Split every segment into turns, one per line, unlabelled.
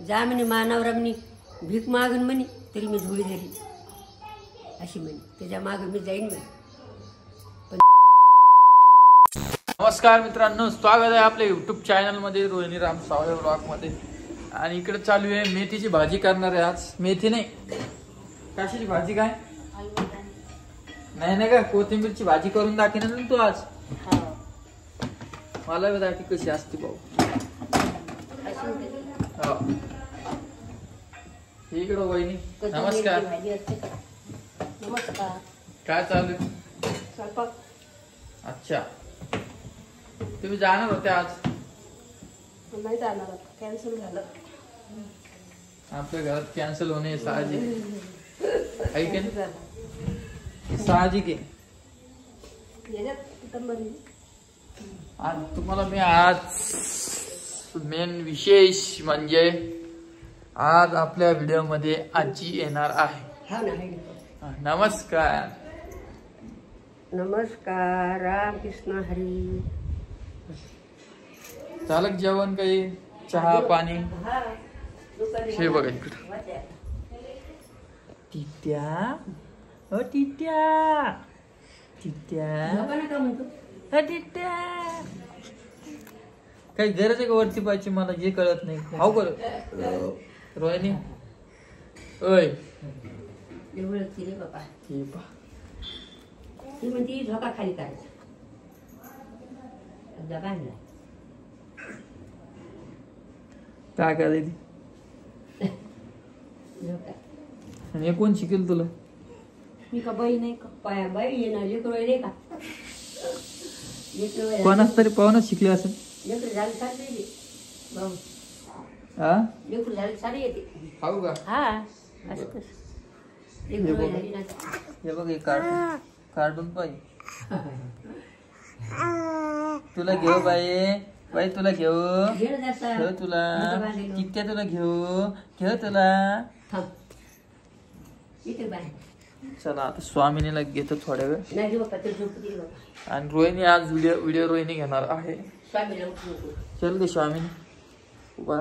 जा म्हणे मानावरा म्हणे भीक मागून म्हणे तरी मी झोळी झाली अशी म्हणे त्याच्या मागं मी जाईन म्हणे.
नमस्कार मित्रांनो, स्वागत आहे आपल्या यूट्यूब चॅनलमध्ये रोहिणी राम सावळे ब्लॉगमध्ये. आणि इकडे चालू आहे मेथीची भाजी करणार आहे आज. मेथी नाही, कशाची भाजी? काय नाही नाही का, कोथिंबीरची भाजी करून दाखवणार ना तू आज. मला बी दाखी कशी असते भाऊ. इकडं वहिनी नमस्कार.
नमस्कार.
काय चालू आहे?
स्वयंपाक.
अच्छा, तुम्ही जाणार होते आज?
नाही जाणार, कॅन्सल झालं.
आपल्या घरात कॅन्सल होणे साहजिक आहे की नाही? साहजिक आहे. आज तुम्हाला मी आज मेन विशेष म्हणजे आज आपल्या व्हिडिओ मध्ये आजी येणार आहे. नमस्कार.
नमस्कार. रामकृष्ण हरी.
चालक जेवण काही चहा पाणी हे बघा इकडं. टिट्या ओ टिट्या टिट्या टिट्या. काही गरज आहे का वरती पाहिजे? मला जे कळत नाही. हाव कर रोहिणी. ओय
बाबा ती म्हणते झोका खाली करायचा.
काय करायची? हे कोण शिकेल तुला?
मी का बाई नाही का? पाया बाई येणार लेकर रे का?
कोणाच तरी पाहूनच शिकले असेल.
लेकर झाली सारी येते भाऊ.
हा
लेकर झाली सारी येते.
हाऊ का?
हा असं कसं.
हे बघ हे कार्टून पाहिजे. तुला घेऊ बाई, बाई तुला घेऊ घेऊ तुला कित्या तुला घेऊ घेऊ तुला. चला आता स्वामिनीला घेतो थोड्या वेळ. आणि रोहिणी आज व्हिडिओ रोहिणी घेणार आहे. चल गे स्वामिनी उभा.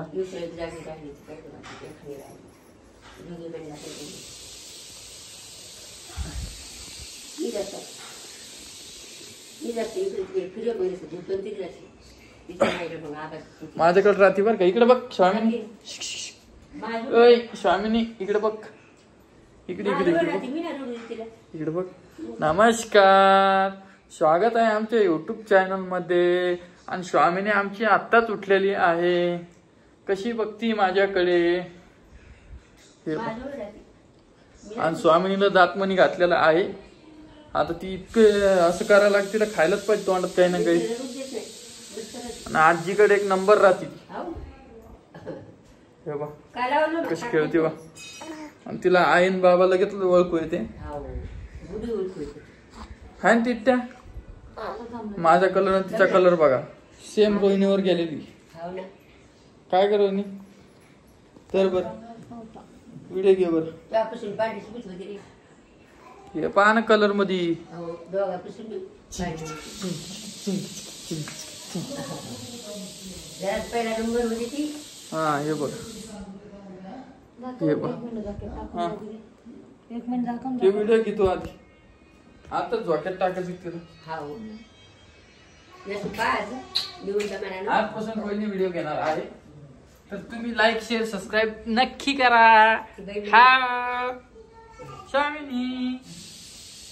माझ्याकडे राहते बर का. इकडे बघ स्वामिनी. ओय स्वामिनी इकडे बघ. इकडे इकडे इकडे इकडे बघ. नमस्कार, स्वागत आहे आमच्या युट्यूब चॅनल मध्ये. आणि स्वामिनी आमची आत्ताच उठलेली आहे. कशी बघती माझ्याकडे. आणि स्वामिनीला दातमणी घातलेला आहे. आता ती इतकं असं करायला लागते, तिला खायलाच पाहिजे तोंडात काही ना काही. आणि आजीकडे एक नंबर राहते बा कशी खेळते बा. आणि तिला आईन बाबाला घेतलं ओळखू येते. हाय ना टिट्या. माझा कलर आणि तिचा कलर बघा सेम. रोहिणीवर गेलेली. काय कर रोहिणी तर बर व्हिडिओ घे बर. हे पहा ना कलर मध्ये. हा हे बघ हे बघ. ते व्हिडिओ घेतो आधी. आता झोक्यात टाकायचं तिला. आजपासून रोहिणी व्हिडिओ घेणार आहे. तर तुम्ही लाईक शेअर सबस्क्राईब नक्की करा. हा स्वामिनी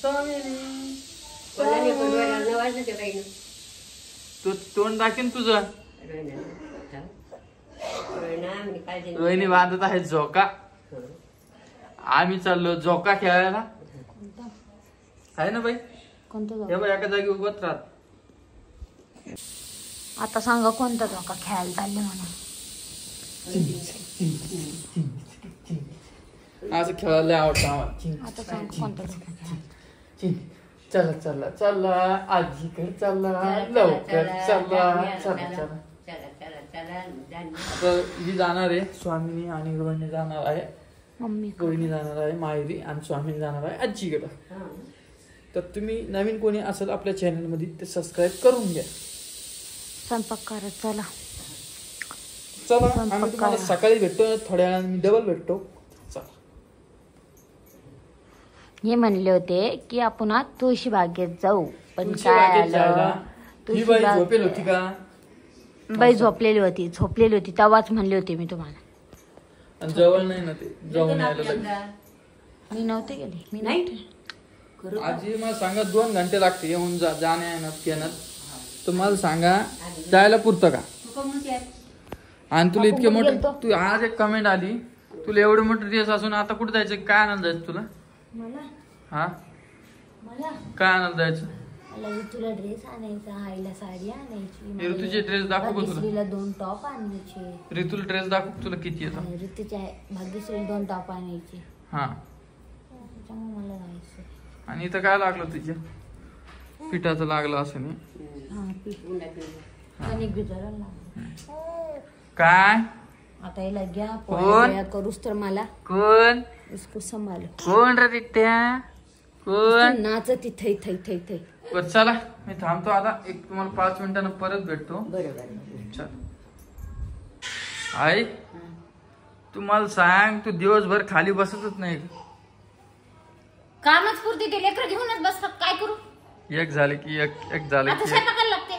स्वामिनी. तू तोंड दाखीन तुझं. रोहिणी बांधत आहे झोका. आम्ही चाललो झोका खेळायला. आहे ना बाई? हे बाई एका जागी उभत राहत.
आता सांगा कोणता झोका खेळायला चालले म्हणून.
असं खेळायला आवडतं आम्हाला.
आता सांग कोणता झोका खेळायला.
चला चला चला आजीकडे चला लवकर चला चला चला. आता ही जाणार आहे स्वामिनी आणि रोहिणी जाणार आहे.
मम्मी
रोहिणी जाणार आहे माहेरी आणि स्वामिनी जाणार आहे आजीकडे. तर तुम्ही नवीन कोणी असेल आपल्या चॅनलमध्ये ते सबस्क्राईब करून घ्या.
स्वयंपाक करत चला.
चला आम्ही तुम्हाला सकाळी भेटतो, थोड्या वेळाने मी डबल भेटतो. चला.
हे म्हणले होते की आपण आज तुळशी बागेत जाऊ, पण
तुळशी
काय
बागेत जायला
आलं
ही बाई झोपेल होती का?
बाई झोपलेली होती तेव्हाच म्हणले होते मी तुम्हाला.
आणि जवळ नाही ना ते जाऊन यायला लागेल.
मी नव्हते गेले, मी
नाही
नव्हते.
आजी मला सांगा 2 घंटे लागते येऊन जाण्या येण्यात. तुम्हाला सांगा जायला पुरतं का?
तू कमून ते
आणि तुला इतके
आपण
मोठे
गेलतो.
तू आज एक कमेंट आली, तुला एवढे मोठे ड्रेस असून आता कुठे जायचं? काय आनंद जायचं तुला?
मला
हा
मला
काय आनंद जायचं?
मला तुला ड्रेस आणायचा, आईला साडी आणायची,
ऋतूचे ड्रेस दाखव का तुला?
भाग्यश्रीला 2 टॉप आणायचे,
ऋतूला ड्रेस दाखव तुला किती येतं.
ऋतूच्या भाग्यश्रीला 2 टॉप आणायचे.
हा
त्याच्यामुळे मला जायचं.
आणि इथं काय लागलं तुझ्या? पिठाचं लागलं असं नाही.
हा पीठ कणिक भिजायला लागलं.
काय
आता याला घ्या
कोण?
पोळ्या करूस तर मला
कोण
इसको संभालो.
कोण रे तिथ्या? कोण?
नाचत थै थै थै थै.
बरं चला मी थांबतो आता. एक तुम्हाला 5 मिनिटांना परत भेटतो.
बरोबर.
चल. आई तुम्हाला सांग, तू दिवसभर खाली बसतच नाही.
कामच पुरती ते लेकर घेऊनच बसतात, काय करू?
एक झाले की एक झाले
आता
की एक.
स्वयंपाकाला लागते.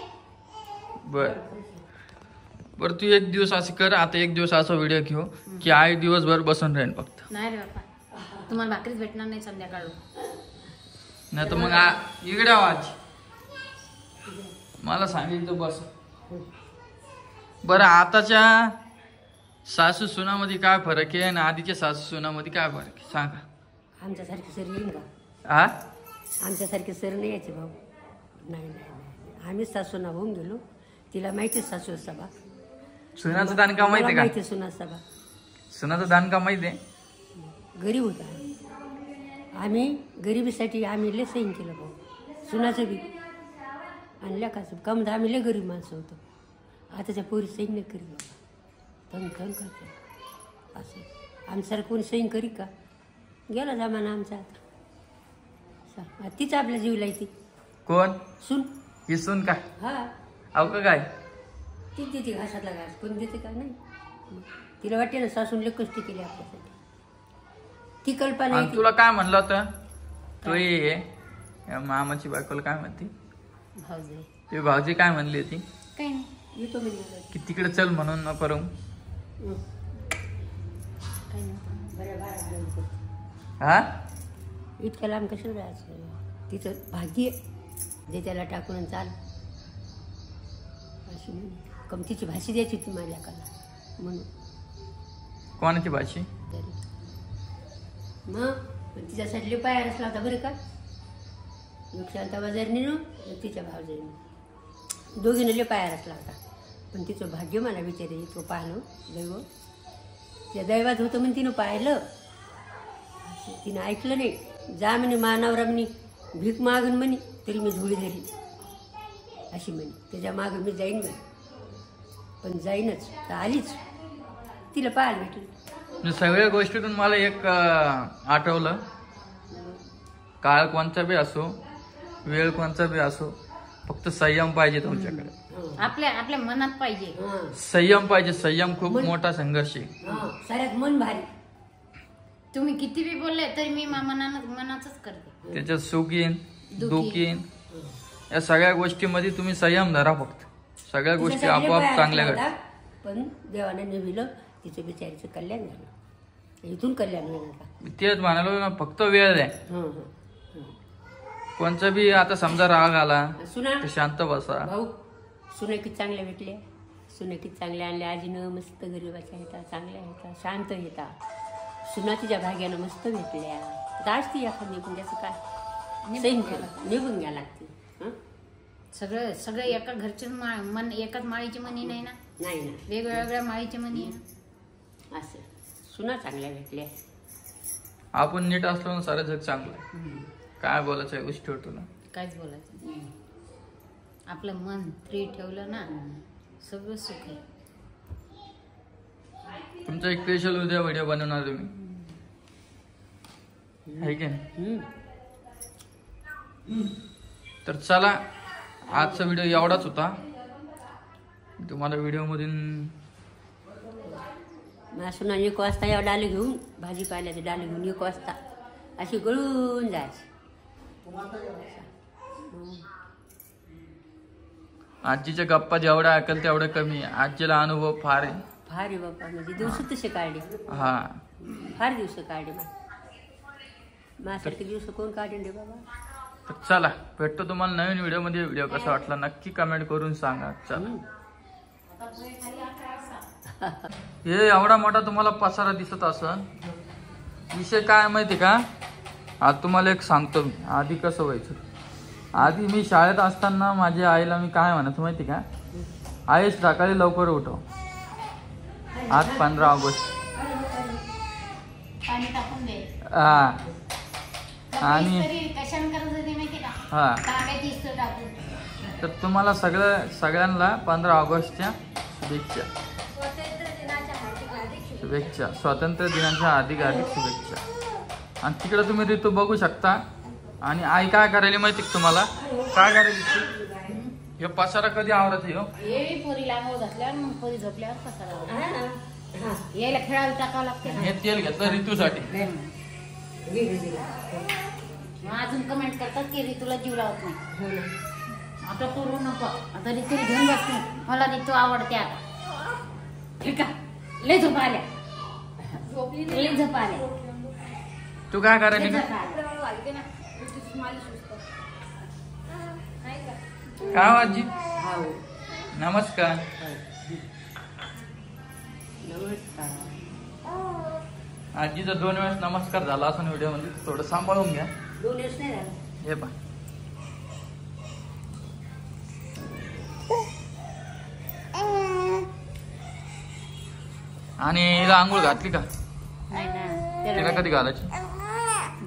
बर तू एक दिवस असं कर, आता एक दिवस असा व्हिडिओ घेऊ की आई दिवसभर बसून राहीन फक्त.
नाही रे बाप्पा, तुम्हाला भाकरीच भेटणार नाही संध्याकाळ.
नाही तर मग इकडे आवाज मला सांगितलं बस. बरं आताच्या सासू सुनामध्ये काय फरक आहे आणि आधीच्या सासू सुनामध्ये काय फरक आहे सांगा.
आमच्यासारखे सर येईन का?
हा
आमच्यासारखे सर नाही यायचे भाऊ. नाही. आम्हीच सासूना होऊन गेलो. तिला माहितीच सासू सभा.
सुनाचं दान का माहितीये का?
माहिती सुना सभा.
सुनाचं दान का माहितीये?
गरीब होता आम्ही. गरिबीसाठी आम्ही लय सैन केलं भाऊ. सुनाचं बी आणि लेखाचं कम आम्ही लय गरीब माणसं होतो. आताच्या पोरी सैन नाही करी बाबा. तंग करते असं. आमच्यासारखं कोणी सैन करी का? गेला जमाना आमचा आता. तीच आपल्या जीव लायती.
कोण?
सुन.
ही सून काय?
हा
अहो का काय?
ती देते घासातला घास. कोण देते का? नाही. तिला वाटते ना सासून लय कष्ट केले आपल्यासाठी. ती कल्पना
आणि
आहे
तुला काय म्हणलं होतं? तो ये या मामाची बायकोला काय म्हणते?
भाऊजी.
ते भाऊजी काय म्हणली होती?
काही नाही.
येतो मी निघालो.
की तिकडे चल म्हणून नको करू.
काही नाही.
बरं बाळा.
हा
इतक्या लांब कशाला जायचं? तिचं भाग्य जे त्याला टाकून चाल अशी कमतीची भाषी द्यायची होती माझ्या लेकाला म्हणून.
कोणाची भाषी?
तरी मग तिच्यासाठी पाया रचला होता बरं का. एक शांता बाजारनीनं एक तिच्या भावजाईनं दोघीनं लय पाया रचला होता. पण तिचं भाग्य मला विचारे तो पाहिलं दैव. त्या दैवात होतं म्हणून तिनं पाहिलं. तिनं ऐकलं नाही. जा म्हणे मानावरा म्हणे भीक मागून म्हणे तरी मी झोळी धरी अशी म्हणे. त्याच्या मागं मी जाईन म्हणे. पण जाईनच तर आलीच. तिला पाहायला भेटली.
सगळ्या गोष्टीतून मला एक आठवलं. काळ कोणता बी असो, वेळ कोणता बी असो, फक्त संयम पाहिजे तुमच्याकडे.
आपल्या मनात पाहिजे.
संयम पाहिजे. संयम खूप मोठा संघर्ष आहे.
साऱ्यात मन भारी.
तुम्ही किती बी बोलले तरी मी मनाचंच करते.
त्याच्यात सुख येईन, दुःख येईन. या सगळ्या गोष्टीमध्ये तुम्ही संयम धरा फक्त. सगळ्या गोष्टी आपोआप चांगल्या घडतात.
पण देवाने नेविलं. तिचं बिचारीचं कल्याण झालं. इथून कल्याण होणार.
तेच म्हणालो ना, फक्त वेळ द्या. कोणचा बी आता समजा राग आला
सुना
तर शांत बसा.
भाऊ सुने किती चांगल्या भेटल्या. सुने किती चांगल्या आणल्या. आजीनं मस्त गरीबाच्या येतात, चांगल्या येतात, शांत येतात. सुना तिच्या भाग्यानं मस्त भेटल्या. आता आज ती एखादी पण त्याचं काय सैन केलं निघून घ्या लागते.
सगळं एका घरचे मन एकाच माळीची मनी नाही ना.
नाही ना.
वेगवेगळ्या माळीची मनी आहे ना.
असं सुना चांगल्या भेटल्या.
आपण नीट असलो ना सारं जग चांगलं आहे. काय बोलायचं या गोष्टीवर तुला?
काहीच बोलायचं. आपलं मन फ्री ठेवलं ना सगळं सुख आहे.
तुमचा एक स्पेशल उद्या व्हिडिओ बनवणार तुम्ही आहे की नाही? तर चला आजचा व्हिडिओ एवढाच होता. तुम्हाला व्हिडिओ मधून
माझ्या सुना 1 वाजता या डाली घेऊन भाजीपाल्याचे डाली घेऊन 1 वाजता अशी गळून जायची.
आजीच्या गप्पा जेवढ्या ऐकल तेवढं कमी आहे. आजीला अनुभव फार आहे.
फार आहे बाप्पा, म्हणजे दिवस तसे काढले.
हा
फार दिवस काढले माझ्यासारखे दिवस कोण काढेल रे बाबा.
तर चला भेटतो तुम्हाला नवीन व्हिडिओ मध्ये. व्हिडिओ कसा वाटला नक्की कमेंट करून सांगा. चला हे एवढा मोठा तुम्हाला पसारा दिसत असन. विषय काय माहिती का, आज तुम्हाला एक सांगतो मी. आधी कसं व्हायचं, आधी मी शाळेत असताना माझ्या आईला मी काय म्हणायचो माहिती का, आई सकाळी लवकर उठव. आज 15 ऑगस्ट
पाणी टाकून दे.
हा आणि
कशाने करत होती माहिती का,
हा
टाकायची इस्तू टाकून.
तर तुम्हाला सगळ्यांना 15 ऑगस्टच्या शुभेच्छा. शुभेच्छा. स्वातंत्र्य दिनाच्या हार्दिक हार्दिक शुभेच्छा. आणि तिकडे तुम्ही ऋतू बघू शकता. आणि आई काय करायली माहिती का तुम्हाला, काय करायली, हे पसारा कधी आवरत हो.
हे पोरीला अंघोळ घातल्यावर मग पोरी झोपल्यावर पसारा यायला खेळायला टाकावं लागते.
हे तेल घेतलं ऋतूसाठी.
मग अजून कमेंट करतात की ऋतूला जीव लावत नाही. आता करू नको, आता ऋतूला घेऊन बसते. मला ऋतू आवडते आता. ठीक आहे, लय झोप आल्या, लय झोप आल्या.
तू काय करायली
लय
का,
झोप आल्या.
काय हो आजी. नमस्कार. आजीचा 2 वेळेस नमस्कार झाला असं व्हिडिओ मध्ये. थोडं सांभाळून घ्या.
2 दिवस नाही झालं.
हे पा आणि हिला आंघोळ घातली का,
नाही ना,
तिला कधी घालायची.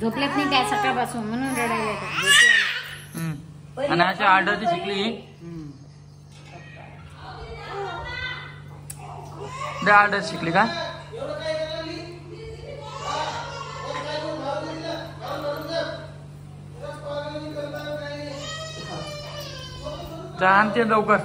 झोपलेत नाही काय सकाळपासून म्हणून रडायला येतात.
आणि अशी आर्डरची शिकली. आर्डर शिकली का, आणते लवकर.